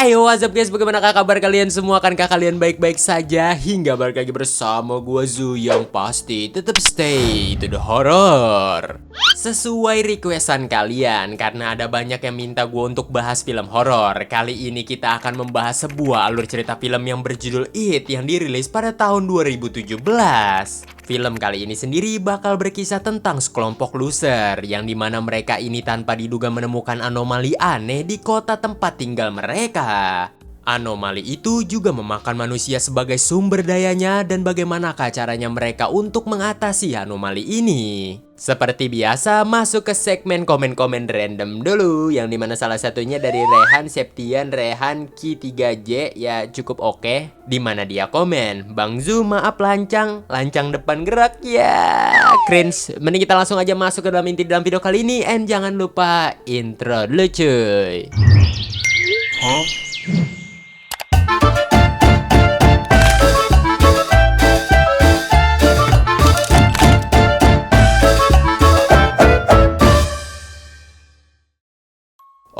Ayo, what's up guys, bagaimana kabar kalian semua? Akankah kalian baik-baik saja? Hingga balik lagi bersama gua Zu yang pasti tetap stay to the horror. Sesuai requestan kalian, karena ada banyak yang minta gua untuk bahas film horor. Kali ini kita akan membahas sebuah alur cerita film yang berjudul It yang dirilis pada tahun 2017. Film kali ini sendiri bakal berkisah tentang sekelompok loser yang dimana mereka ini tanpa diduga menemukan anomali aneh di kota tempat tinggal mereka. Anomali itu juga memakan manusia sebagai sumber dayanya dan bagaimanakah caranya mereka untuk mengatasi anomali ini. Seperti biasa, masuk ke segmen komen-komen random dulu, yang dimana salah satunya dari Rehan Septian Rehan Ki3J, ya cukup oke. Dimana dia komen, "Bang Zu maaf lancang depan gerak ya." Cringe. Mending kita langsung aja masuk ke dalam inti dalam video kali ini. And jangan lupa intro dulu cuy.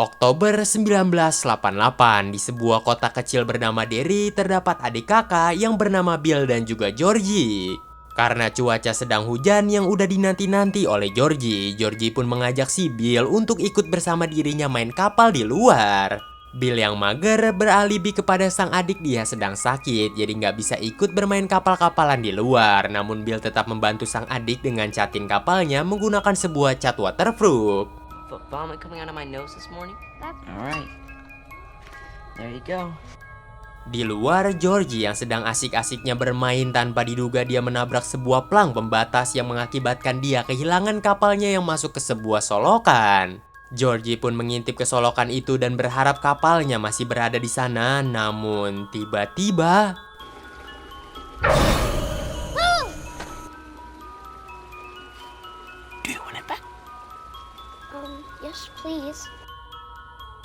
Oktober 1988, di sebuah kota kecil bernama Derry terdapat adik kakak yang bernama Bill dan juga Georgie. Karena cuaca sedang hujan yang udah dinanti-nanti oleh Georgie, Georgie pun mengajak si Bill untuk ikut bersama dirinya main kapal di luar. Bill yang mager beralibi kepada sang adik dia sedang sakit, jadi nggak bisa ikut bermain kapal-kapalan di luar. Namun Bill tetap membantu sang adik dengan catin kapalnya menggunakan sebuah cat waterproof. Vomit coming out of my nose this morning. Alright. There you go. Di luar, Georgie yang sedang asik-asiknya bermain tanpa diduga dia menabrak sebuah plang pembatas yang mengakibatkan dia kehilangan kapalnya yang masuk ke sebuah solokan. Georgie pun mengintip ke solokan itu dan berharap kapalnya masih berada di sana, namun tiba-tiba Yes, please.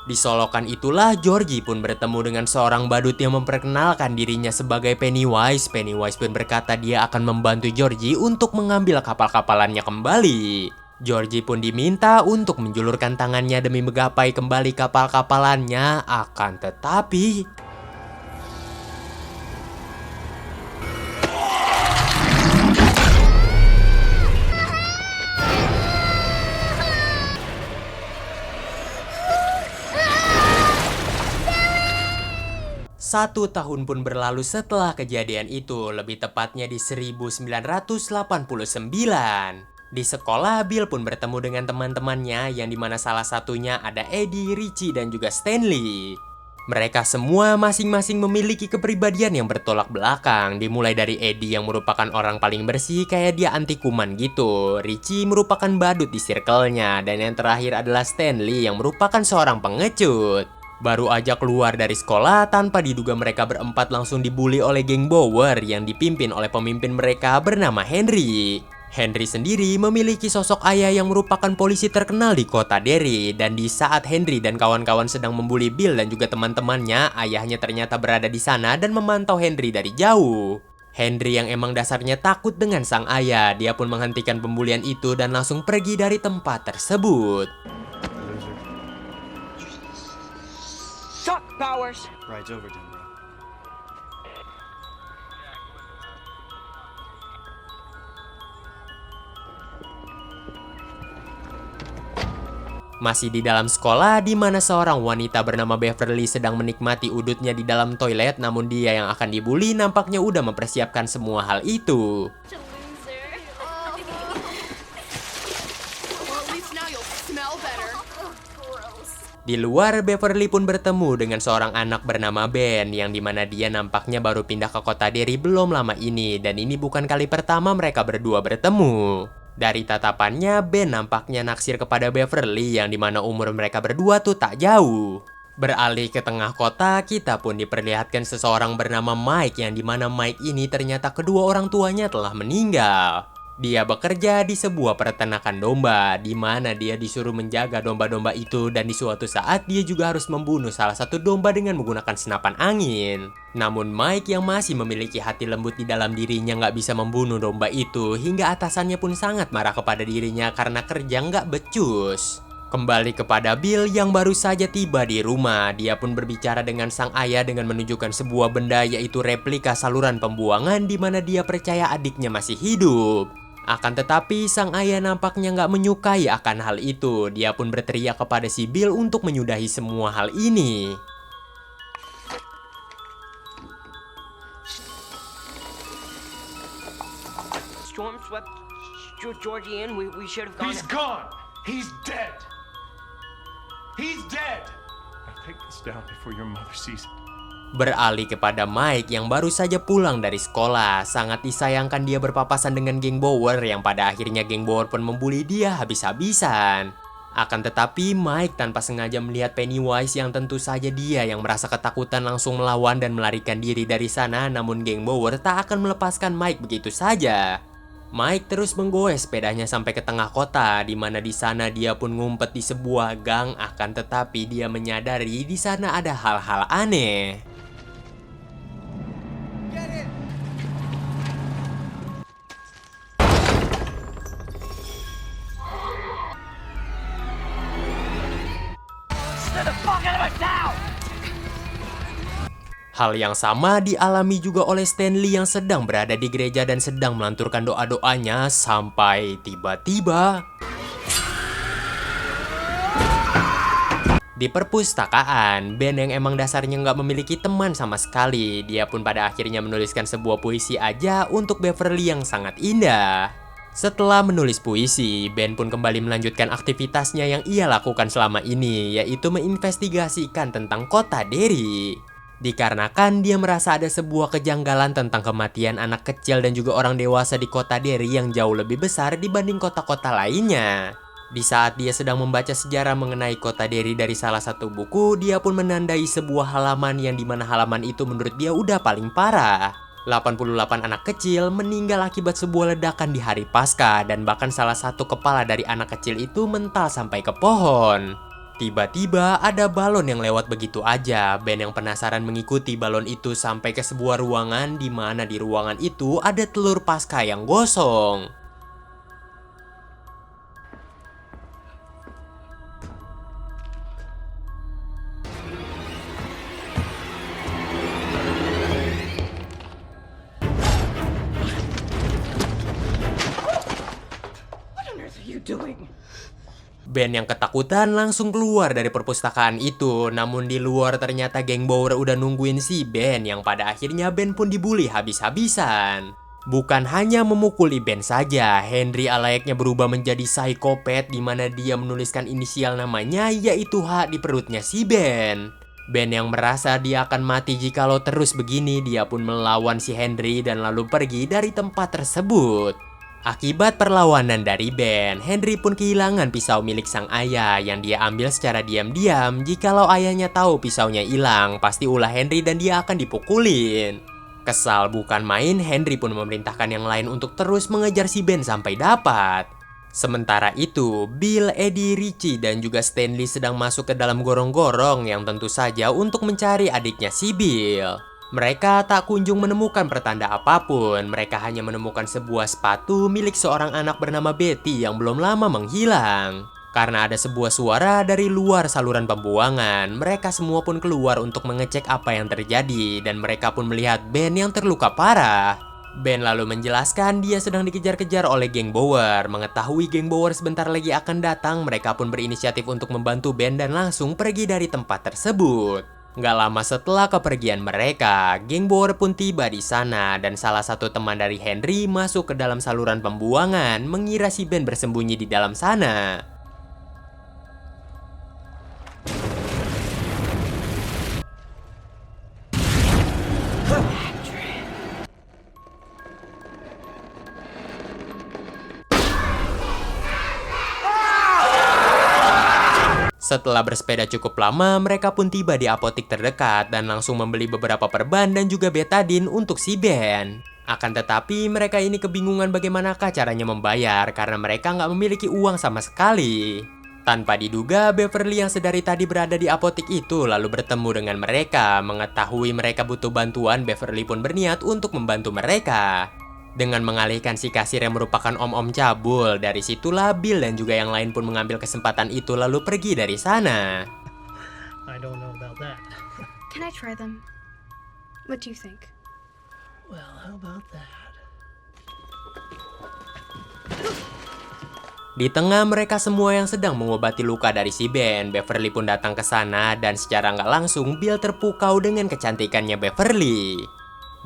di solokan itulah Georgie pun bertemu dengan seorang badut yang memperkenalkan dirinya sebagai Pennywise. Pennywise pun berkata dia akan membantu Georgie untuk mengambil kapal-kapalannya kembali. Georgie pun diminta untuk menjulurkan tangannya demi menggapai kembali kapal-kapalannya, akan tetapi satu tahun pun berlalu setelah kejadian itu, lebih tepatnya di 1989. Di sekolah, Bill pun bertemu dengan teman-temannya yang dimana salah satunya ada Eddie, Richie, dan juga Stanley. Mereka semua masing-masing memiliki kepribadian yang bertolak belakang. Dimulai dari Eddie yang merupakan orang paling bersih, kayak dia anti kuman gitu. Richie merupakan badut di circle-nya. Dan yang terakhir adalah Stanley yang merupakan seorang pengecut. Baru aja keluar dari sekolah, tanpa diduga mereka berempat langsung dibully oleh geng Bower yang dipimpin oleh pemimpin mereka bernama Henry. Henry sendiri memiliki sosok ayah yang merupakan polisi terkenal di kota Derry. Dan di saat Henry dan kawan-kawan sedang membuli Bill dan juga teman-temannya, ayahnya ternyata berada di sana dan memantau Henry dari jauh. Henry yang emang dasarnya takut dengan sang ayah, dia pun menghentikan pembulian itu dan langsung pergi dari tempat tersebut. Shock powers. Ride's over, then, bro. Masih di dalam sekolah, di mana seorang wanita bernama Beverly sedang menikmati udutnya di dalam toilet, namun dia yang akan dibully nampaknya udah mempersiapkan semua hal itu. Di luar, Beverly pun bertemu dengan seorang anak bernama Ben, yang dimana dia nampaknya baru pindah ke kota Derry belum lama ini, dan ini bukan kali pertama mereka berdua bertemu. Dari tatapannya, Ben nampaknya naksir kepada Beverly, yang dimana umur mereka berdua tuh tak jauh. Beralih ke tengah kota, kita pun diperlihatkan seseorang bernama Mike, yang dimana Mike ini ternyata kedua orang tuanya telah meninggal. Dia bekerja di sebuah peternakan domba, di mana dia disuruh menjaga domba-domba itu dan di suatu saat dia juga harus membunuh salah satu domba dengan menggunakan senapan angin. Namun Mike yang masih memiliki hati lembut di dalam dirinya nggak bisa membunuh domba itu, hingga atasannya pun sangat marah kepada dirinya karena kerja nggak becus. Kembali kepada Bill yang baru saja tiba di rumah, dia pun berbicara dengan sang ayah dengan menunjukkan sebuah benda yaitu replika saluran pembuangan di mana dia percaya adiknya masih hidup. Akan tetapi sang ayah nampaknya nggak menyukai akan hal itu. Dia pun berteriak kepada si Bill untuk menyudahi semua hal ini. Storm swept Georgie in. We should have gone. He's gone. He's dead. He's dead. Now take this down before your mother sees it. Beralih kepada Mike yang baru saja pulang dari sekolah. Sangat disayangkan dia berpapasan dengan geng Bower yang pada akhirnya geng Bower pun membuli dia habis-habisan. Akan tetapi Mike tanpa sengaja melihat Pennywise yang tentu saja dia yang merasa ketakutan langsung melawan dan melarikan diri dari sana. Namun geng Bower tak akan melepaskan Mike begitu saja. Mike terus menggoes sepedanya sampai ke tengah kota, di mana di sana dia pun ngumpet di sebuah gang. Akan tetapi dia menyadari di sana ada hal-hal aneh. Hal yang sama dialami juga oleh Stanley yang sedang berada di gereja dan sedang melanturkan doa-doanya sampai tiba-tiba di perpustakaan, Ben yang emang dasarnya nggak memiliki teman sama sekali, dia pun pada akhirnya menuliskan sebuah puisi aja untuk Beverly yang sangat indah. Setelah menulis puisi, Ben pun kembali melanjutkan aktivitasnya yang ia lakukan selama ini, yaitu menginvestigasikan tentang kota Derry. Dikarenakan dia merasa ada sebuah kejanggalan tentang kematian anak kecil dan juga orang dewasa di kota Derry yang jauh lebih besar dibanding kota-kota lainnya. Di saat dia sedang membaca sejarah mengenai kota Derry dari salah satu buku, dia pun menandai sebuah halaman yang dimana halaman itu menurut dia udah paling parah. 88 anak kecil meninggal akibat sebuah ledakan di hari Paskah dan bahkan salah satu kepala dari anak kecil itu mental sampai ke pohon. Tiba-tiba ada balon yang lewat begitu aja. Ben yang penasaran mengikuti balon itu sampai ke sebuah ruangan di mana di ruangan itu ada telur Paskah yang gosong. What on earth are you doing? Ben yang ketakutan langsung keluar dari perpustakaan itu. Namun di luar ternyata geng Bower udah nungguin si Ben yang pada akhirnya Ben pun dibully habis-habisan. Bukan hanya memukuli Ben saja, Henry alayaknya berubah menjadi psikopat di mana dia menuliskan inisial namanya yaitu H di perutnya si Ben. Ben yang merasa dia akan mati jikalau terus begini, dia pun melawan si Henry dan lalu pergi dari tempat tersebut. Akibat perlawanan dari Ben, Henry pun kehilangan pisau milik sang ayah yang dia ambil secara diam-diam. Jikalau ayahnya tahu pisaunya hilang, pasti ulah Henry dan dia akan dipukulin. Kesal bukan main, Henry pun memerintahkan yang lain untuk terus mengejar si Ben sampai dapat. Sementara itu, Bill, Eddie, Richie, dan juga Stanley sedang masuk ke dalam gorong-gorong yang tentu saja untuk mencari adiknya si Bill. Mereka tak kunjung menemukan pertanda apapun. Mereka hanya menemukan sebuah sepatu milik seorang anak bernama Betty yang belum lama menghilang. Karena ada sebuah suara dari luar saluran pembuangan, mereka semua pun keluar untuk mengecek apa yang terjadi dan mereka pun melihat Ben yang terluka parah. Ben lalu menjelaskan dia sedang dikejar-kejar oleh geng Bower. Mengetahui geng Bower sebentar lagi akan datang, mereka pun berinisiatif untuk membantu Ben dan langsung pergi dari tempat tersebut. Nggak lama setelah kepergian mereka, geng Bower pun tiba di sana dan salah satu teman dari Henry masuk ke dalam saluran pembuangan mengira si Ben bersembunyi di dalam sana. Setelah bersepeda cukup lama, mereka pun tiba di apotik terdekat dan langsung membeli beberapa perban dan juga betadine untuk si Ben. Akan tetapi mereka ini kebingungan bagaimanakah caranya membayar karena mereka nggak memiliki uang sama sekali. Tanpa diduga, Beverly yang sedari tadi berada di apotik itu lalu bertemu dengan mereka. Mengetahui mereka butuh bantuan, Beverly pun berniat untuk membantu mereka. Dengan mengalihkan si kasir yang merupakan om-om cabul, dari situlah Bill dan juga yang lain pun mengambil kesempatan itu lalu pergi dari sana. I don't know about that. Can I try them? What do you think? Well, how about that? Di tengah mereka semua yang sedang mengobati luka dari si Ben, Beverly pun datang ke sana dan secara nggak langsung Bill terpukau dengan kecantikannya Beverly.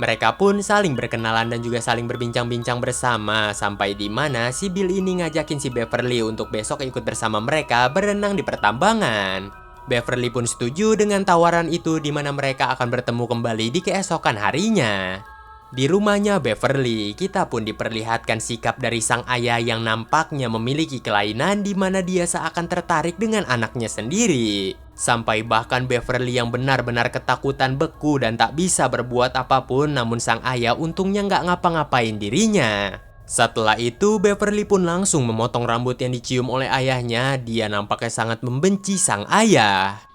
Mereka pun saling berkenalan dan juga saling berbincang-bincang bersama sampai di mana si Bill ini ngajakin si Beverly untuk besok ikut bersama mereka berenang di pertambangan. Beverly pun setuju dengan tawaran itu di mana mereka akan bertemu kembali di keesokan harinya. Di rumahnya Beverly, kita pun diperlihatkan sikap dari sang ayah yang nampaknya memiliki kelainan di mana dia seakan tertarik dengan anaknya sendiri. Sampai bahkan Beverly yang benar-benar ketakutan beku dan tak bisa berbuat apapun, namun sang ayah untungnya nggak ngapa-ngapain dirinya. Setelah itu Beverly pun langsung memotong rambut yang dicium oleh ayahnya. Dia nampaknya sangat membenci sang ayah.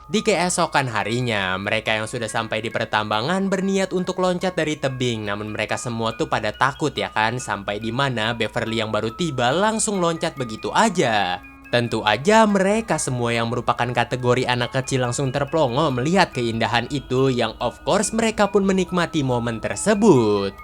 Di keesokan harinya, mereka yang sudah sampai di pertambangan berniat untuk loncat dari tebing. Namun mereka semua tuh pada takut ya kan. Sampai di mana Beverly yang baru tiba langsung loncat begitu aja. Tentu aja mereka semua yang merupakan kategori anak kecil langsung terplongo melihat keindahan itu. Yang of course mereka pun menikmati momen tersebut.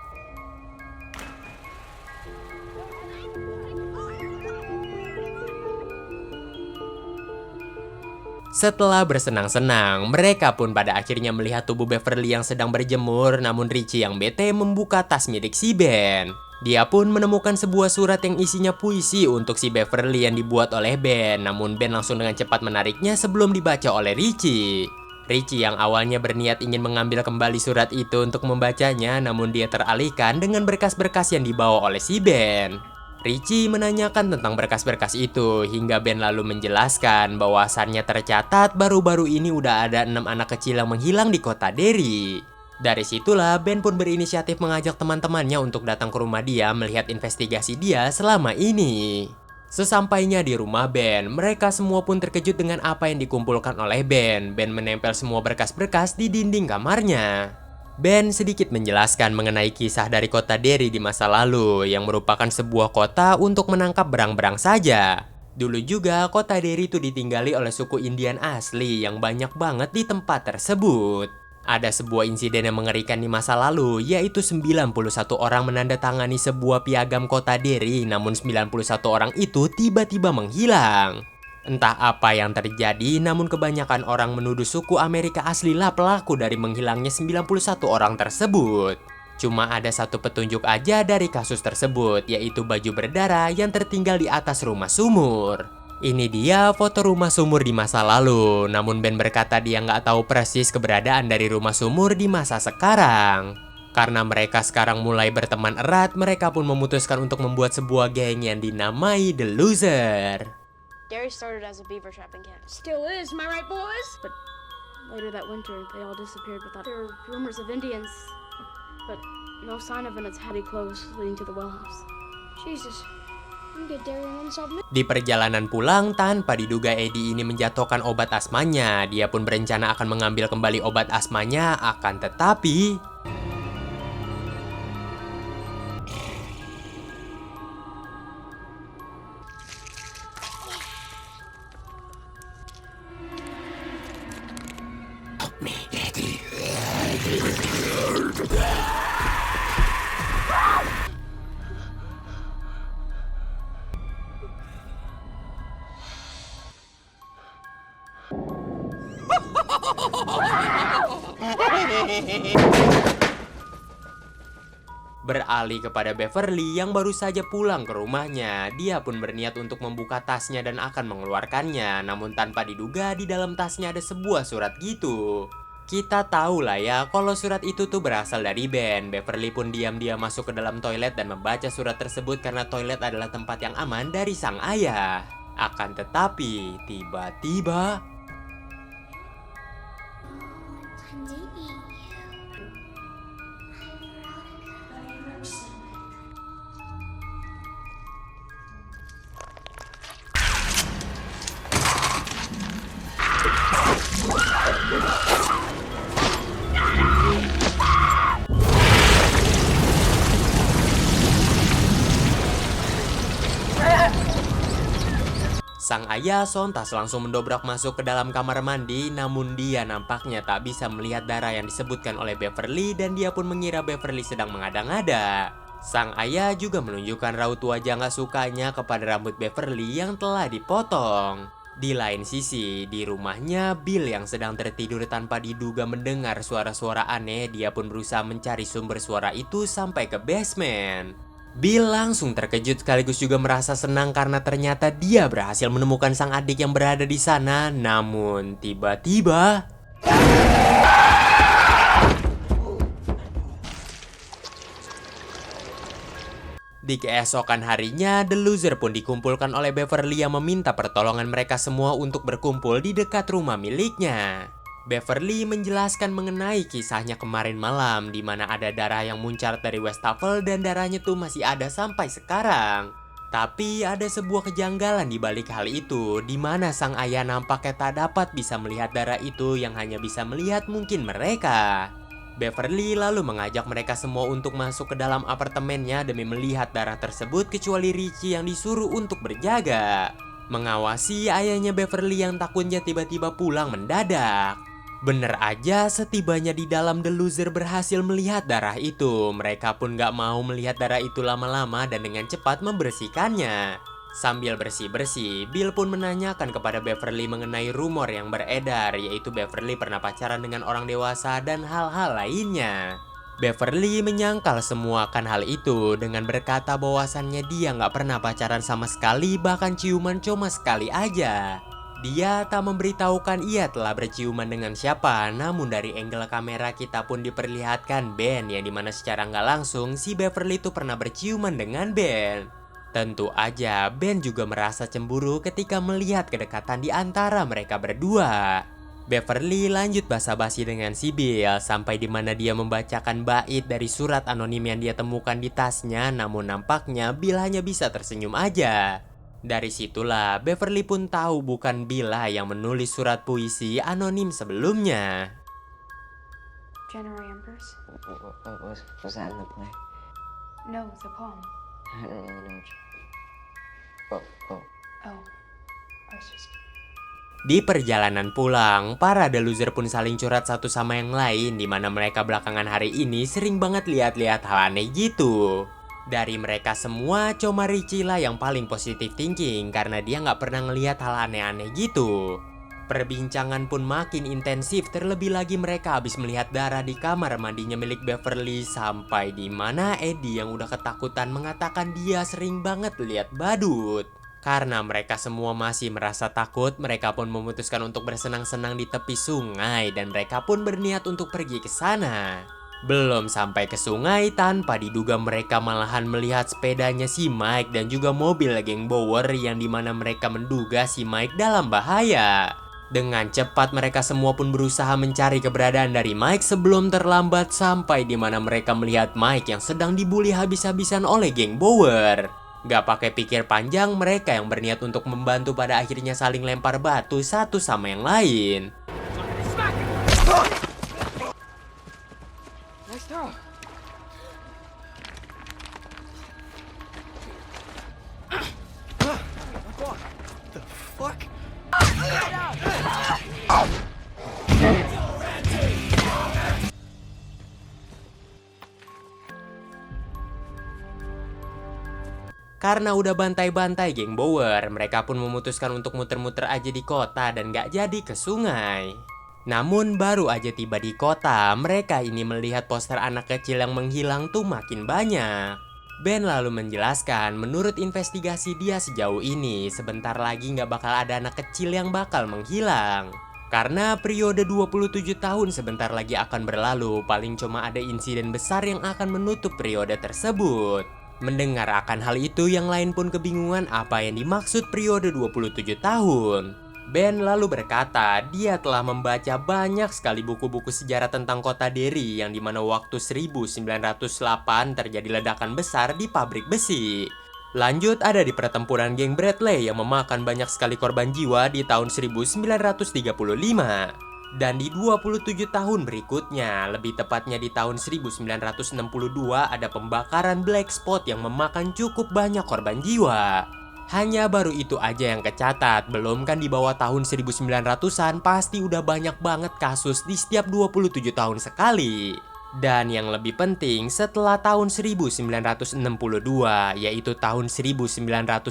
Setelah bersenang-senang, mereka pun pada akhirnya melihat tubuh Beverly yang sedang berjemur. Namun Richie yang bete membuka tas milik si Ben. Dia pun menemukan sebuah surat yang isinya puisi untuk si Beverly yang dibuat oleh Ben. Namun Ben langsung dengan cepat menariknya sebelum dibaca oleh Richie. Richie yang awalnya berniat ingin mengambil kembali surat itu untuk membacanya, namun dia teralihkan dengan berkas-berkas yang dibawa oleh si Ben. Richie menanyakan tentang berkas-berkas itu hingga Ben lalu menjelaskan bahwasannya tercatat baru-baru ini udah ada 6 anak kecil yang menghilang di kota Derry. Dari situlah Ben pun berinisiatif mengajak teman-temannya untuk datang ke rumah dia melihat investigasi dia selama ini. Sesampainya di rumah Ben, mereka semua pun terkejut dengan apa yang dikumpulkan oleh Ben. Ben menempel semua berkas-berkas di dinding kamarnya. Ben sedikit menjelaskan mengenai kisah dari kota Derry di masa lalu yang merupakan sebuah kota untuk menangkap berang-berang saja. Dulu juga kota Derry itu ditinggali oleh suku Indian asli yang banyak banget di tempat tersebut. Ada sebuah insiden yang mengerikan di masa lalu, yaitu 91 orang menandatangani sebuah piagam kota Derry, namun 91 orang itu tiba-tiba menghilang. Entah apa yang terjadi, namun kebanyakan orang menuduh suku Amerika aslilah pelaku dari menghilangnya 91 orang tersebut. Cuma ada satu petunjuk aja dari kasus tersebut, yaitu baju berdarah yang tertinggal di atas rumah sumur. Ini dia foto rumah sumur di masa lalu, namun Ben berkata dia nggak tahu persis keberadaan dari rumah sumur di masa sekarang. Karena mereka sekarang mulai berteman erat, mereka pun memutuskan untuk membuat sebuah geng yang dinamai The Loser. Derry started as a beaver trapping camp. Still is, am I right, boys? But later that winter, they all disappeared without. There were rumors of Indians, but no sign of an attack close leading to the well house. Jesus, we can get Derry and unsolved mystery. Di perjalanan pulang, tanpa diduga Eddie ini menjatuhkan obat asmanya. Dia pun berencana akan mengambil kembali obat asmanya, akan tetapi beralih kepada Beverly yang baru saja pulang ke rumahnya. Dia pun berniat untuk membuka tasnya dan akan mengeluarkannya. Namun tanpa diduga di dalam tasnya ada sebuah surat gitu. Kita tahu lah ya kalau surat itu tuh berasal dari Ben. Beverly pun diam-diam masuk ke dalam toilet dan membaca surat tersebut karena toilet adalah tempat yang aman dari sang ayah. Akan tetapi, tiba-tiba sang ayah sontas langsung mendobrak masuk ke dalam kamar mandi, namun dia nampaknya tak bisa melihat darah yang disebutkan oleh Beverly dan dia pun mengira Beverly sedang mengada-ngada. Sang ayah juga menunjukkan raut wajah gak sukanya kepada rambut Beverly yang telah dipotong. Di lain sisi, di rumahnya, Bill yang sedang tertidur tanpa diduga mendengar suara-suara aneh, dia pun berusaha mencari sumber suara itu sampai ke basement. Bill langsung terkejut sekaligus juga merasa senang karena ternyata dia berhasil menemukan sang adik yang berada di sana. Namun tiba-tiba di keesokan harinya, The Loser pun dikumpulkan oleh Beverly yang meminta pertolongan mereka semua untuk berkumpul di dekat rumah miliknya. Beverly menjelaskan mengenai kisahnya kemarin malam di mana ada darah yang muncrat dari wastafel dan darahnya tuh masih ada sampai sekarang. Tapi ada sebuah kejanggalan di balik hal itu di mana sang ayah nampaknya tak dapat bisa melihat darah itu yang hanya bisa melihat mungkin mereka. Beverly lalu mengajak mereka semua untuk masuk ke dalam apartemennya demi melihat darah tersebut kecuali Richie yang disuruh untuk berjaga. Mengawasi ayahnya Beverly yang takutnya tiba-tiba pulang mendadak. Bener aja setibanya di dalam The Loser berhasil melihat darah itu. Mereka pun gak mau melihat darah itu lama-lama dan dengan cepat membersihkannya. Sambil bersih-bersih, Bill pun menanyakan kepada Beverly mengenai rumor yang beredar, yaitu Beverly pernah pacaran dengan orang dewasa dan hal-hal lainnya. Beverly menyangkal semua akan hal itu dengan berkata bahwasannya dia gak pernah pacaran sama sekali, bahkan ciuman cuma sekali aja. Dia tak memberitahukan ia telah berciuman dengan siapa, namun dari angle kamera kita pun diperlihatkan Ben yang dimana secara nggak langsung si Beverly itu pernah berciuman dengan Ben. Tentu aja Ben juga merasa cemburu ketika melihat kedekatan di antara mereka berdua. Beverly lanjut basa-basi dengan si Bill sampai dimana dia membacakan bait dari surat anonim yang dia temukan di tasnya, namun nampaknya Bill hanya bisa tersenyum aja. Dari situlah Beverly pun tahu bukan Bill yang menulis surat puisi anonim sebelumnya. January Embers? Was that in the play? No, it's a poem. I don't really know. Oh. Oh, I was just... Di perjalanan pulang, para The Loser pun saling curhat satu sama yang lain di mana mereka belakangan hari ini sering banget lihat-lihat hal aneh gitu. Dari mereka semua, cuma Richie lah yang paling positive thinking karena dia nggak pernah ngelihat hal aneh-aneh gitu. Perbincangan pun makin intensif, terlebih lagi mereka habis melihat darah di kamar mandinya milik Beverly sampai di mana Eddie yang udah ketakutan mengatakan dia sering banget lihat badut. Karena mereka semua masih merasa takut, mereka pun memutuskan untuk bersenang-senang di tepi sungai dan mereka pun berniat untuk pergi ke sana. Belum sampai ke sungai, tanpa diduga mereka malahan melihat sepedanya si Mike dan juga mobil geng Bower yang dimana mereka menduga si Mike dalam bahaya. Dengan cepat mereka semua pun berusaha mencari keberadaan dari Mike sebelum terlambat sampai dimana mereka melihat Mike yang sedang dibully habis-habisan oleh geng Bower. Gak pakai pikir panjang, mereka yang berniat untuk membantu pada akhirnya saling lempar batu satu sama yang lain. Karena udah bantai-bantai geng Bower, mereka pun memutuskan untuk muter-muter aja di kota dan gak jadi ke sungai. Namun baru aja tiba di kota, mereka ini melihat poster anak kecil yang menghilang tuh makin banyak. Ben lalu menjelaskan menurut investigasi dia sejauh ini, sebentar lagi gak bakal ada anak kecil yang bakal menghilang. Karena periode 27 tahun sebentar lagi akan berlalu, paling cuma ada insiden besar yang akan menutup periode tersebut. Mendengar akan hal itu, yang lain pun kebingungan apa yang dimaksud periode 27 tahun. Ben lalu berkata dia telah membaca banyak sekali buku-buku sejarah tentang kota Derry yang dimana waktu 1908 terjadi ledakan besar di pabrik besi. Lanjut ada di pertempuran geng Bradley yang memakan banyak sekali korban jiwa di tahun 1935. Dan di 27 tahun berikutnya, lebih tepatnya di tahun 1962, ada pembakaran Black Spot yang memakan cukup banyak korban jiwa. Hanya baru itu aja yang kecatat, belum kan di bawah tahun 1900-an pasti udah banyak banget kasus di setiap 27 tahun sekali. Dan yang lebih penting, setelah tahun 1962, yaitu tahun 1989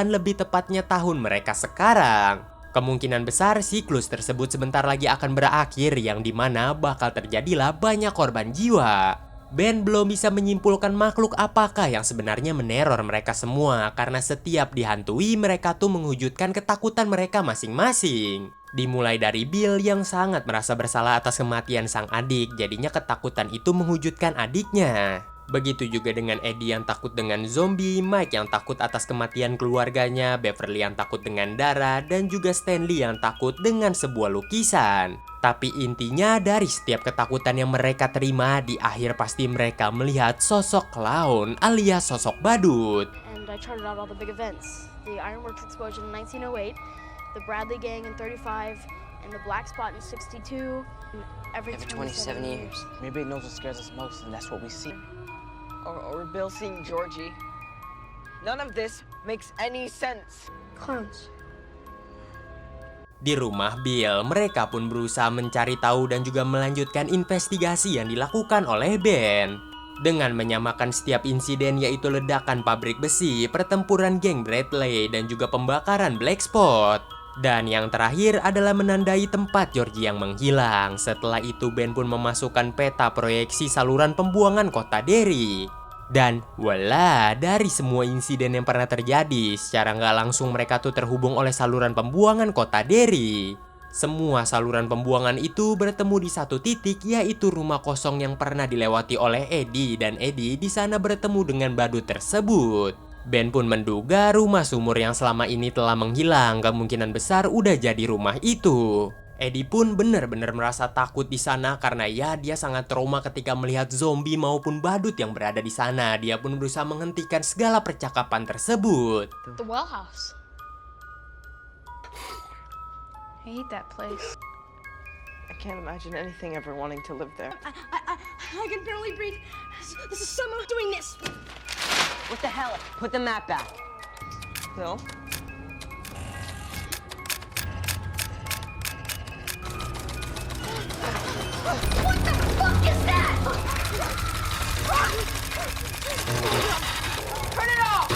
lebih tepatnya tahun mereka sekarang, kemungkinan besar siklus tersebut sebentar lagi akan berakhir yang dimana bakal terjadilah banyak korban jiwa. Ben belum bisa menyimpulkan makhluk apakah yang sebenarnya meneror mereka semua karena setiap dihantui mereka tuh mewujudkan ketakutan mereka masing-masing. Dimulai dari Bill yang sangat merasa bersalah atas kematian sang adik, jadinya ketakutan itu mewujudkan adiknya. Begitu juga dengan Eddie yang takut dengan zombie, Mike yang takut atas kematian keluarganya, Beverly yang takut dengan darah, dan juga Stanley yang takut dengan sebuah lukisan. Tapi intinya dari setiap ketakutan yang mereka terima, di akhir pasti mereka melihat sosok clown alias sosok badut. And I charted out all the big events. The Ironworks explosion in 1908, the Bradley gang in 35, and the Black Spot in 62. Every 27 years. Maybe it knows what scares us most, and that's what we see. Or Bill seeing Georgie. None of this makes any sense. Clowns. Di rumah Bill, mereka pun berusaha mencari tahu dan juga melanjutkan investigasi yang dilakukan oleh Ben. Dengan menyamakan setiap insiden yaitu ledakan pabrik besi, pertempuran geng Bradley, dan juga pembakaran Black Spot. Dan yang terakhir adalah menandai tempat Georgie yang menghilang. Setelah itu Ben pun memasukkan peta proyeksi saluran pembuangan kota Derry. Dan wala, dari semua insiden yang pernah terjadi, secara nggak langsung mereka tuh terhubung oleh saluran pembuangan kota Derry. Semua saluran pembuangan itu bertemu di satu titik, yaitu rumah kosong yang pernah dilewati oleh Eddie, dan Eddie di sana bertemu dengan badut tersebut. Ben pun menduga rumah sumur yang selama ini telah menghilang kemungkinan besar udah jadi rumah itu. Eddie pun benar-benar merasa takut di sana karena ya dia sangat trauma ketika melihat zombie maupun badut yang berada di sana. Dia pun berusaha menghentikan segala percakapan tersebut. The well house. I hate that place. I can't imagine anything ever wanting to live there. I can barely breathe. This is someone doing this. What the hell? Put the map back. Bill? What the fuck is that? Turn it off!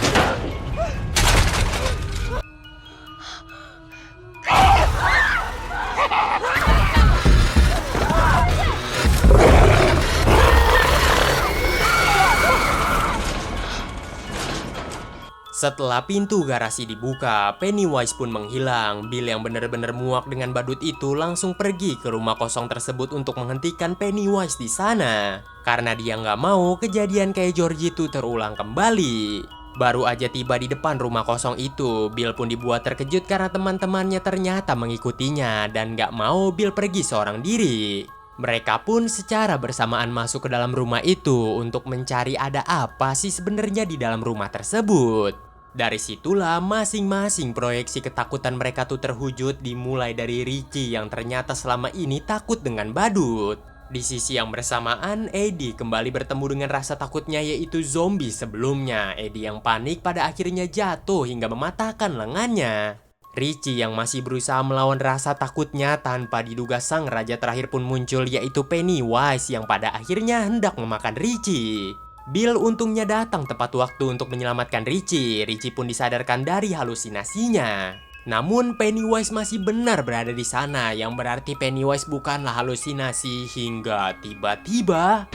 Setelah pintu garasi dibuka, Pennywise pun menghilang. Bill yang benar-benar muak dengan badut itu langsung pergi ke rumah kosong tersebut untuk menghentikan Pennywise di sana. Karena dia nggak mau kejadian kayak Georgie itu terulang kembali. Baru aja tiba di depan rumah kosong itu, Bill pun dibuat terkejut karena teman-temannya ternyata mengikutinya dan nggak mau Bill pergi seorang diri. Mereka pun secara bersamaan masuk ke dalam rumah itu untuk mencari ada apa sih sebenarnya di dalam rumah tersebut. Dari situlah masing-masing proyeksi ketakutan mereka tuh terwujud, dimulai dari Richie yang ternyata selama ini takut dengan badut. Di sisi yang bersamaan, Eddie kembali bertemu dengan rasa takutnya yaitu zombie sebelumnya. Eddie yang panik pada akhirnya jatuh hingga mematahkan lengannya. Richie yang masih berusaha melawan rasa takutnya tanpa diduga sang raja terakhir pun muncul yaitu Pennywise yang pada akhirnya hendak memakan Richie. Bill untungnya datang tepat waktu untuk menyelamatkan Richie. Richie pun disadarkan dari halusinasinya. Namun Pennywise masih benar berada di sana, yang berarti Pennywise bukanlah halusinasi hingga tiba-tiba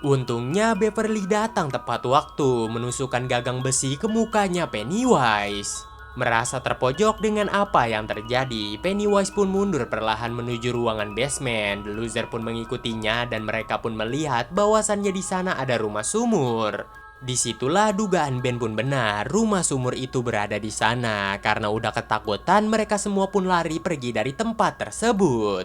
Untungnya Beverly datang tepat waktu menusukkan gagang besi ke mukanya Pennywise. Merasa terpojok dengan apa yang terjadi, Pennywise pun mundur perlahan menuju ruangan basement. The Loser pun mengikutinya dan mereka pun melihat bahwasannya di sana ada rumah sumur. Disitulah dugaan Ben pun benar, rumah sumur itu berada di sana. Karena udah ketakutan, mereka semua pun lari pergi dari tempat tersebut.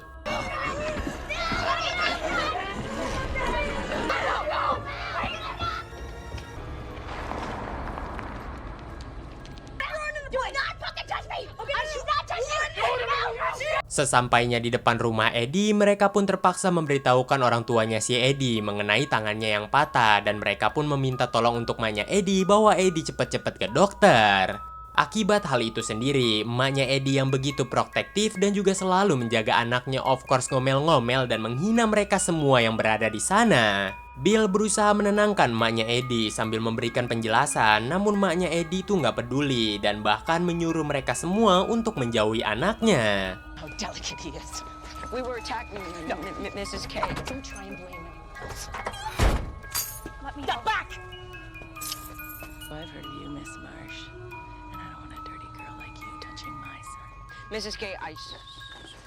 Sesampainya di depan rumah Eddie, mereka pun terpaksa memberitahukan orang tuanya si Eddie mengenai tangannya yang patah dan mereka pun meminta tolong untuk emaknya Eddie bahwa Eddie cepet-cepet ke dokter. Akibat hal itu sendiri, emaknya Eddie yang begitu protektif dan juga selalu menjaga anaknya of course ngomel-ngomel dan menghina mereka semua yang berada di sana. Bill berusaha menenangkan emaknya Eddie sambil memberikan penjelasan, namun emaknya Eddie tuh nggak peduli dan bahkan menyuruh mereka semua untuk menjauhi anaknya. How delicate he is. We were attacking Mrs. K. Don't try and blame anyone else. Let me Step help. back! I've heard of you, Miss Marsh, and I don't want a dirty girl like you touching my son. Mrs. K,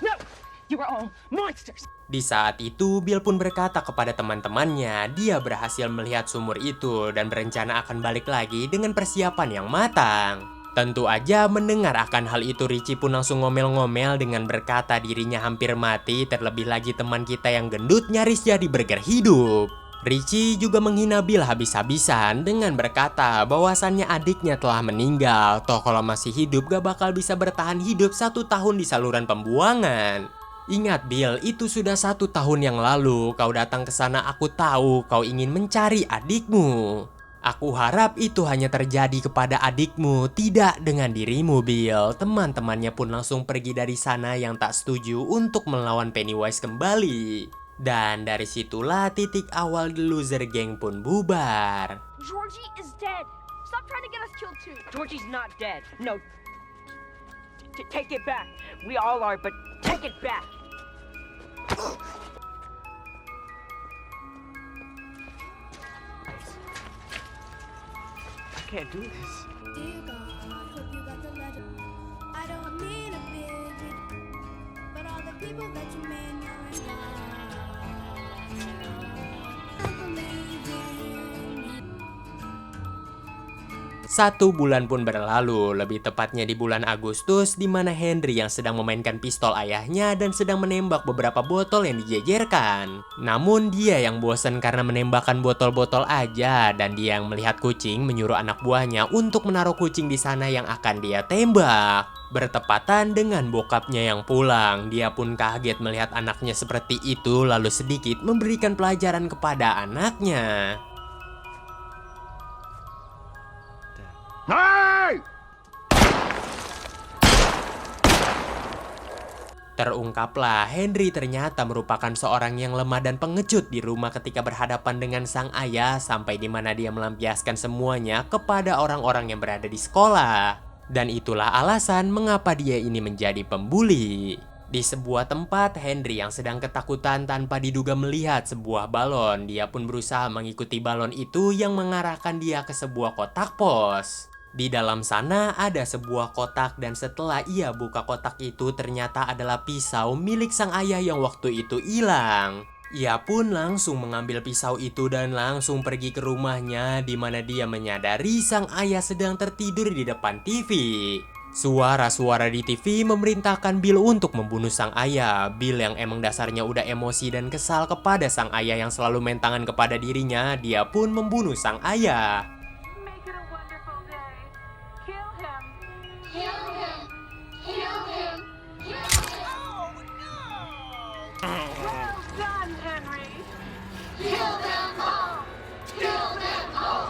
No! You are all monsters! Di saat itu, Bill pun berkata kepada teman-temannya, dia berhasil melihat sumur itu dan berencana akan balik lagi dengan persiapan yang matang. Tentu aja mendengar akan hal itu, Richie pun langsung ngomel-ngomel dengan berkata dirinya hampir mati, terlebih lagi teman kita yang gendut nyaris jadi burger hidup. Richie juga menghina Bill habis-habisan dengan berkata bahwasannya adiknya telah meninggal, toh kalau masih hidup gak bakal bisa bertahan hidup 1 tahun di saluran pembuangan. Ingat Bill, itu sudah 1 tahun yang lalu, kau datang ke sana aku tahu kau ingin mencari adikmu. Aku harap itu hanya terjadi kepada adikmu, tidak dengan dirimu, Bill. Teman-temannya pun langsung pergi dari sana yang tak setuju untuk melawan Pennywise kembali. Dan dari situlah titik awal The Loser Gang pun bubar. Georgie is dead. Stop trying to get us killed too. Georgie's not dead. No. Take it back. We all are, but take it back. I can't do this. Dear God, hope you got the letter. I don't need a big, but all the people that you made now is gone. I believe in you. 1 bulan pun berlalu, lebih tepatnya di bulan Agustus, di mana Henry yang sedang memainkan pistol ayahnya dan sedang menembak beberapa botol yang dijejerkan. Namun dia yang bosan karena menembakkan botol-botol aja, dan dia yang melihat kucing menyuruh anak buahnya untuk menaruh kucing di sana yang akan dia tembak. Bertepatan dengan bokapnya yang pulang, dia pun kaget melihat anaknya seperti itu, lalu sedikit memberikan pelajaran kepada anaknya. Hey! Terungkaplah Henry ternyata merupakan seorang yang lemah dan pengecut di rumah ketika berhadapan dengan sang ayah, sampai di mana dia melampiaskan semuanya kepada orang-orang yang berada di sekolah. Dan itulah alasan mengapa dia ini menjadi pembuli. Di sebuah tempat, Henry yang sedang ketakutan tanpa diduga melihat sebuah balon. Dia pun berusaha mengikuti balon itu yang mengarahkan dia ke sebuah kotak pos. Di dalam sana ada sebuah kotak dan setelah ia buka kotak itu ternyata adalah pisau milik sang ayah yang waktu itu hilang. Ia pun langsung mengambil pisau itu dan langsung pergi ke rumahnya, di mana dia menyadari sang ayah sedang tertidur di depan TV. Suara-suara di TV memerintahkan Bill untuk membunuh sang ayah. Bill yang emang dasarnya udah emosi dan kesal kepada sang ayah yang selalu main tangan kepada dirinya, dia pun membunuh sang ayah. Make it a wonderful day. Kill him. Kill him! Kill him! Well done, Henry. Kill them all! Kill them all!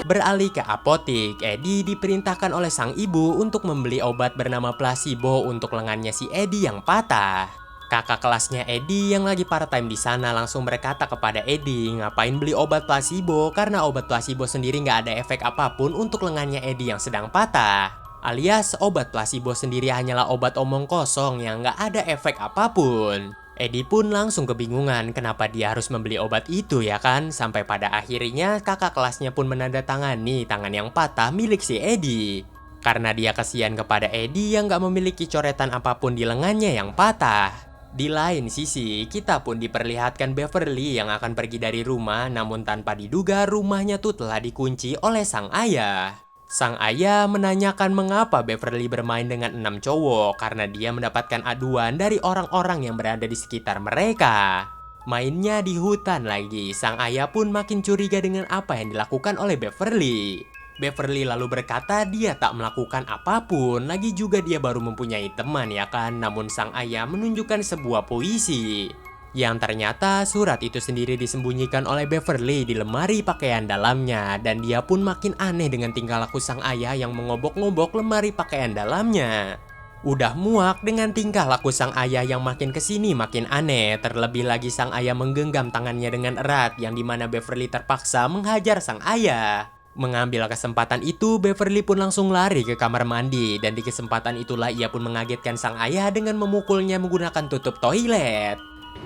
Beralih ke apotik, Eddie diperintahkan oleh sang ibu untuk membeli obat bernama placebo untuk lengannya si Eddie yang patah. Kakak kelasnya Eddie yang lagi part-time di sana langsung berkata kepada Eddie ngapain beli obat placebo karena obat placebo sendiri nggak ada efek apapun untuk lengannya Eddie yang sedang patah. alias obat placebo sendiri hanyalah obat omong kosong yang nggak ada efek apapun. Eddie pun langsung kebingungan kenapa dia harus membeli obat itu ya kan. Sampai pada akhirnya kakak kelasnya pun menandatangani tangan yang patah milik si Eddie. Karena dia kasihan kepada Eddie yang nggak memiliki coretan apapun di lengannya yang patah. Di lain sisi, kita pun diperlihatkan Beverly yang akan pergi dari rumah, namun tanpa diduga rumahnya tuh telah dikunci oleh sang ayah. Sang ayah menanyakan mengapa Beverly bermain dengan 6 cowok karena dia mendapatkan aduan dari orang-orang yang berada di sekitar mereka. Mainnya di hutan lagi, sang ayah pun makin curiga dengan apa yang dilakukan oleh Beverly. Beverly lalu berkata dia tak melakukan apapun, lagi juga dia baru mempunyai teman ya kan. Namun sang ayah menunjukkan sebuah puisi yang ternyata surat itu sendiri disembunyikan oleh Beverly di lemari pakaian dalamnya. Dan dia pun makin aneh dengan tingkah laku sang ayah yang mengobok-ngobok lemari pakaian dalamnya. Udah muak dengan tingkah laku sang ayah yang makin kesini makin aneh. Terlebih lagi sang ayah menggenggam tangannya dengan erat, yang dimana Beverly terpaksa menghajar sang ayah. Mengambil kesempatan itu, Beverly pun langsung lari ke kamar mandi. Dan di kesempatan itulah ia pun mengagetkan sang ayah dengan memukulnya menggunakan tutup toilet.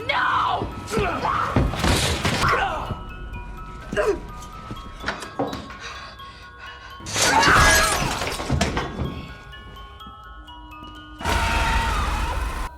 No!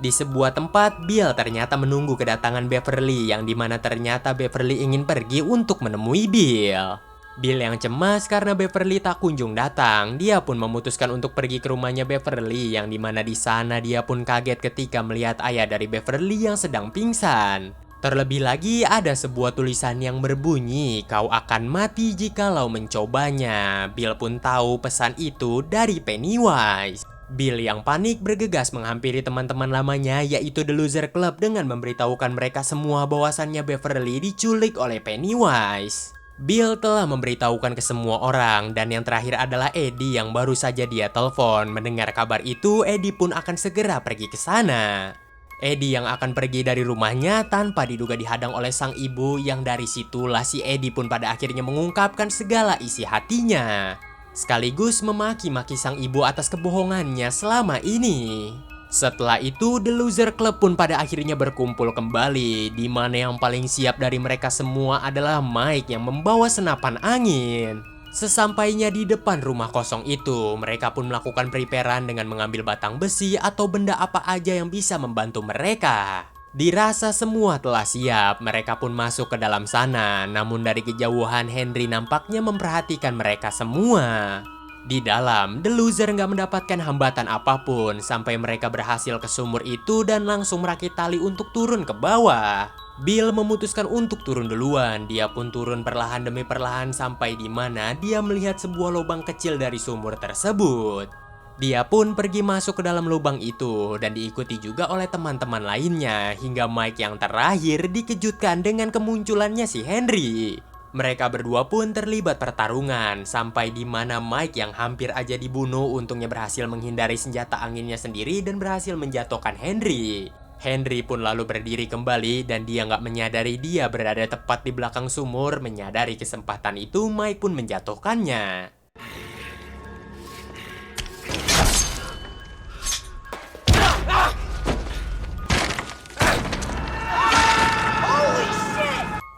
Di sebuah tempat, Bill ternyata menunggu kedatangan Beverly, yang dimana ternyata Beverly ingin pergi untuk menemui Bill. Bill yang cemas karena Beverly tak kunjung datang, dia pun memutuskan untuk pergi ke rumahnya Beverly, yang dimana di sana dia pun kaget ketika melihat ayah dari Beverly yang sedang pingsan. Terlebih lagi ada sebuah tulisan yang berbunyi, "Kau akan mati jikalau mencobanya." Bill pun tahu pesan itu dari Pennywise. Bill yang panik bergegas menghampiri teman-teman lamanya yaitu The Loser Club dengan memberitahukan mereka semua bahwasannya Beverly diculik oleh Pennywise. Bill telah memberitahukan ke semua orang, dan yang terakhir adalah Eddie yang baru saja dia telepon. Mendengar kabar itu, Eddie pun akan segera pergi ke sana. Eddie yang akan pergi dari rumahnya tanpa diduga dihadang oleh sang ibu, yang dari situlah si Eddie pun pada akhirnya mengungkapkan segala isi hatinya. Sekaligus memaki-maki sang ibu atas kebohongannya selama ini. Setelah itu, The Loser Club pun pada akhirnya berkumpul kembali, di mana yang paling siap dari mereka semua adalah Mike yang membawa senapan angin. Sesampainya di depan rumah kosong itu, mereka pun melakukan preparean dengan mengambil batang besi atau benda apa aja yang bisa membantu mereka. Dirasa semua telah siap, mereka pun masuk ke dalam sana. Namun dari kejauhan Henry nampaknya memperhatikan mereka semua. Di dalam, The Loser nggak mendapatkan hambatan apapun sampai mereka berhasil ke sumur itu dan langsung merakit tali untuk turun ke bawah. Bill memutuskan untuk turun duluan. Dia pun turun perlahan demi perlahan sampai di mana dia melihat sebuah lubang kecil dari sumur tersebut. Dia pun pergi masuk ke dalam lubang itu dan diikuti juga oleh teman-teman lainnya hingga Mike yang terakhir dikejutkan dengan kemunculannya si Henry. Mereka berdua pun terlibat pertarungan sampai di mana Mike yang hampir aja dibunuh untungnya berhasil menghindari senjata anginnya sendiri dan berhasil menjatuhkan Henry. Henry pun lalu berdiri kembali dan dia nggak menyadari dia berada tepat di belakang sumur. Menyadari kesempatan itu, Mike pun menjatuhkannya.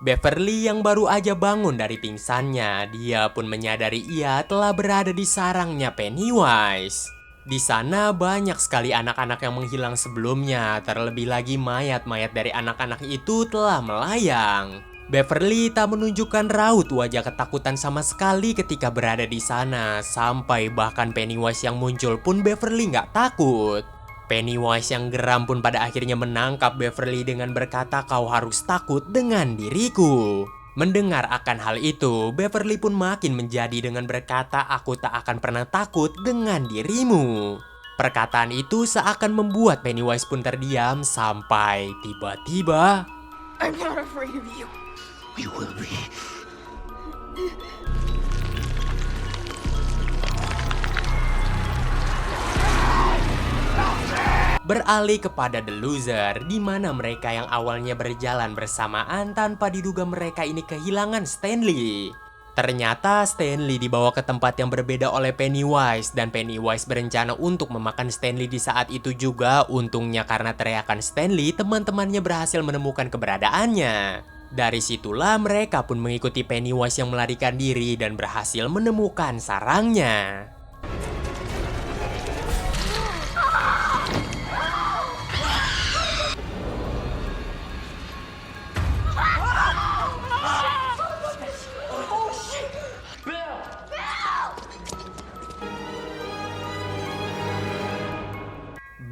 Beverly yang baru aja bangun dari pingsannya, dia pun menyadari ia telah berada di sarangnya Pennywise. Di sana banyak sekali anak-anak yang menghilang sebelumnya, terlebih lagi mayat-mayat dari anak-anak itu telah melayang. Beverly tak menunjukkan raut wajah ketakutan sama sekali ketika berada di sana, sampai bahkan Pennywise yang muncul pun Beverly nggak takut. Pennywise yang geram pun pada akhirnya menangkap Beverly dengan berkata, "Kau harus takut dengan diriku." Mendengar akan hal itu, Beverly pun makin menjadi dengan berkata, "Aku tak akan pernah takut dengan dirimu." Perkataan itu seakan membuat Pennywise pun terdiam sampai tiba-tiba, I'm not afraid of you. You will be. beralih kepada The Loser, di mana mereka yang awalnya berjalan bersamaan tanpa diduga mereka ini kehilangan Stanley. Ternyata Stanley dibawa ke tempat yang berbeda oleh Pennywise dan Pennywise berencana untuk memakan Stanley di saat itu juga. Untungnya karena teriakan Stanley, teman-temannya berhasil menemukan keberadaannya. Dari situlah mereka pun mengikuti Pennywise yang melarikan diri dan berhasil menemukan sarangnya.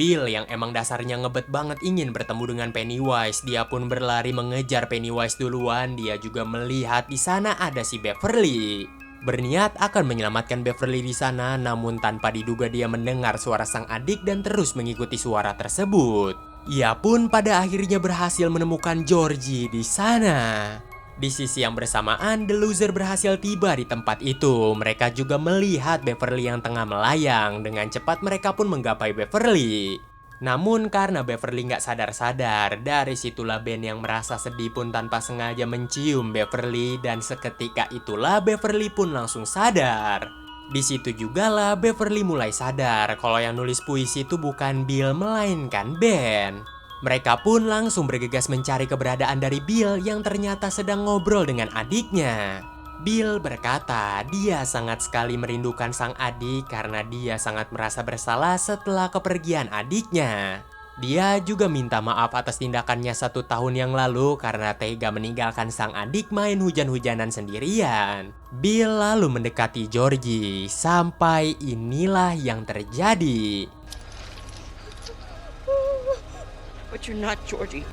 Bill yang emang dasarnya ngebet banget ingin bertemu dengan Pennywise, dia pun berlari mengejar Pennywise duluan. Dia juga melihat di sana ada si Beverly. Berniat akan menyelamatkan Beverly di sana, namun tanpa diduga dia mendengar suara sang adik dan terus mengikuti suara tersebut. Ia pun pada akhirnya berhasil menemukan Georgie di sana. Di sisi yang bersamaan, The Loser berhasil tiba di tempat itu. Mereka juga melihat Beverly yang tengah melayang. Dengan cepat mereka pun menggapai Beverly. Namun karena Beverly nggak sadar-sadar, dari situlah Ben yang merasa sedih pun tanpa sengaja mencium Beverly. Dan seketika itulah Beverly pun langsung sadar. Di situ juga lah Beverly mulai sadar kalau yang nulis puisi itu bukan Bill melainkan Ben. Mereka pun langsung bergegas mencari keberadaan dari Bill yang ternyata sedang ngobrol dengan adiknya. Bill berkata dia sangat sekali merindukan sang adik karena dia sangat merasa bersalah setelah kepergian adiknya. Dia juga minta maaf atas tindakannya 1 tahun yang lalu karena tega meninggalkan sang adik main hujan-hujanan sendirian. Bill lalu mendekati Georgie, sampai inilah yang terjadi. But you're not Georgie.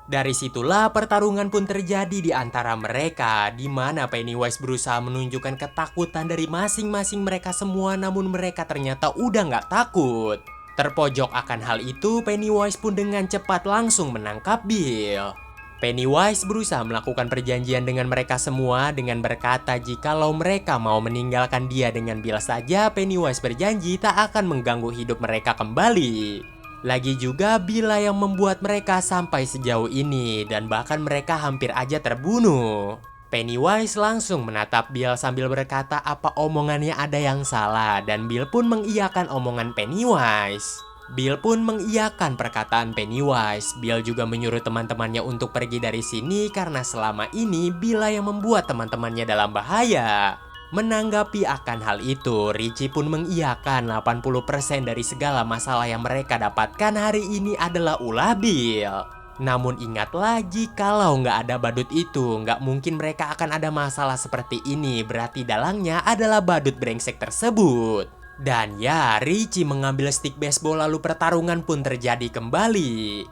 Dari situlah pertarungan pun terjadi di antara mereka, di mana Pennywise berusaha menunjukkan ketakutan dari masing-masing mereka semua, namun mereka ternyata udah nggak takut. Terpojok akan hal itu, Pennywise pun dengan cepat langsung menangkap Bill. Pennywise berusaha melakukan perjanjian dengan mereka semua dengan berkata jikalau mereka mau meninggalkan dia dengan Bill saja, Pennywise berjanji tak akan mengganggu hidup mereka kembali. Lagi juga Bill yang membuat mereka sampai sejauh ini dan bahkan mereka hampir aja terbunuh. Pennywise langsung menatap Bill sambil berkata apa omongannya ada yang salah dan Bill pun mengiyakan omongan Pennywise. Bill pun mengiyakan perkataan Pennywise. Bill juga menyuruh teman-temannya untuk pergi dari sini karena selama ini Bill yang membuat teman-temannya dalam bahaya. Menanggapi akan hal itu, Richie pun mengiyakan 80% dari segala masalah yang mereka dapatkan hari ini adalah ulah Bill. Namun ingatlah jikalau nggak ada badut itu, nggak mungkin mereka akan ada masalah seperti ini. Berarti dalangnya adalah badut brengsek tersebut. Dan ya, Richie mengambil stick baseball lalu pertarungan pun terjadi kembali.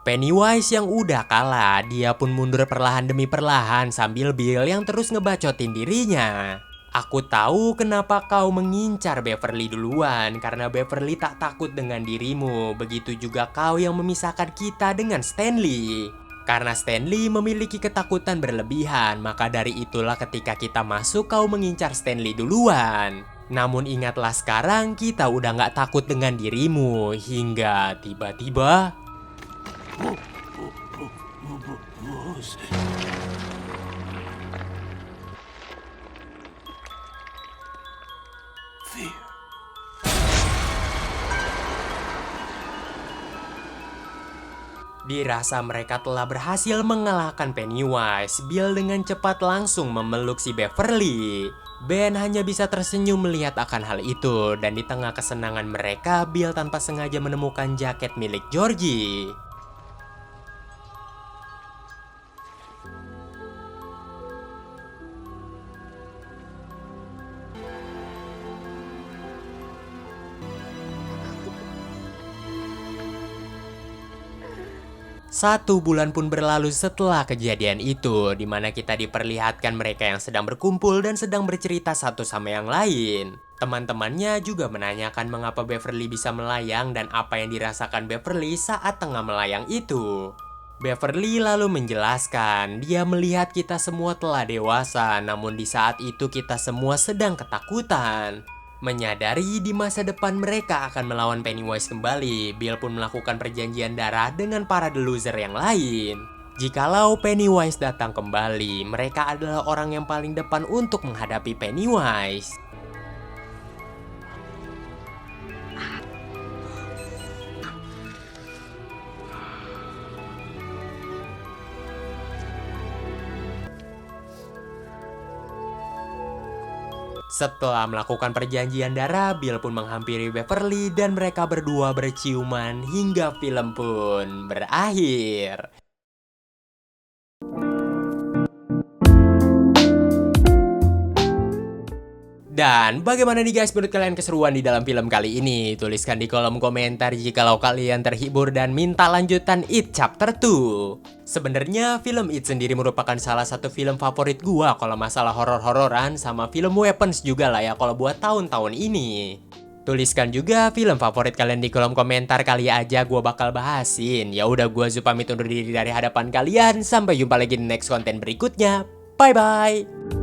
Pennywise yang udah kalah, dia pun mundur perlahan demi perlahan sambil Bill yang terus ngebacotin dirinya. Aku tahu kenapa kau mengincar Beverly duluan, karena Beverly tak takut dengan dirimu. Begitu juga kau yang memisahkan kita dengan Stanley. Karena Stanley memiliki ketakutan berlebihan, maka dari itulah ketika kita masuk kau mengincar Stanley duluan. Namun ingatlah sekarang kita udah gak takut dengan dirimu, hingga tiba-tiba... Dirasa mereka telah berhasil mengalahkan Pennywise, Bill dengan cepat langsung memeluk si Beverly. Ben hanya bisa tersenyum melihat akan hal itu, dan di tengah kesenangan mereka, Bill tanpa sengaja menemukan jaket milik Georgie. 1 bulan pun berlalu setelah kejadian itu, di mana kita diperlihatkan mereka yang sedang berkumpul dan sedang bercerita satu sama yang lain. Teman-temannya juga menanyakan mengapa Beverly bisa melayang dan apa yang dirasakan Beverly saat tengah melayang itu. Beverly lalu menjelaskan, dia melihat kita semua telah dewasa, namun di saat itu kita semua sedang ketakutan. Menyadari di masa depan mereka akan melawan Pennywise kembali, Bill pun melakukan perjanjian darah dengan para The Loser yang lain. Jikalau Pennywise datang kembali, mereka adalah orang yang paling depan untuk menghadapi Pennywise. Setelah melakukan perjanjian darah, Bill pun menghampiri Beverly dan mereka berdua berciuman hingga film pun berakhir. Dan bagaimana nih guys menurut kalian keseruan di dalam film kali ini? Tuliskan di kolom komentar jikalau kalian terhibur dan minta lanjutan It Chapter 2. Sebenarnya film It sendiri merupakan salah satu film favorit gua kalau masalah horor-hororan, sama film Weapons juga lah ya kalau buat tahun-tahun ini. Tuliskan juga film favorit kalian di kolom komentar, kali aja gua bakal bahasin. Ya udah, gua Zu pamit undur diri dari hadapan kalian. Sampai jumpa lagi di next konten berikutnya. Bye bye.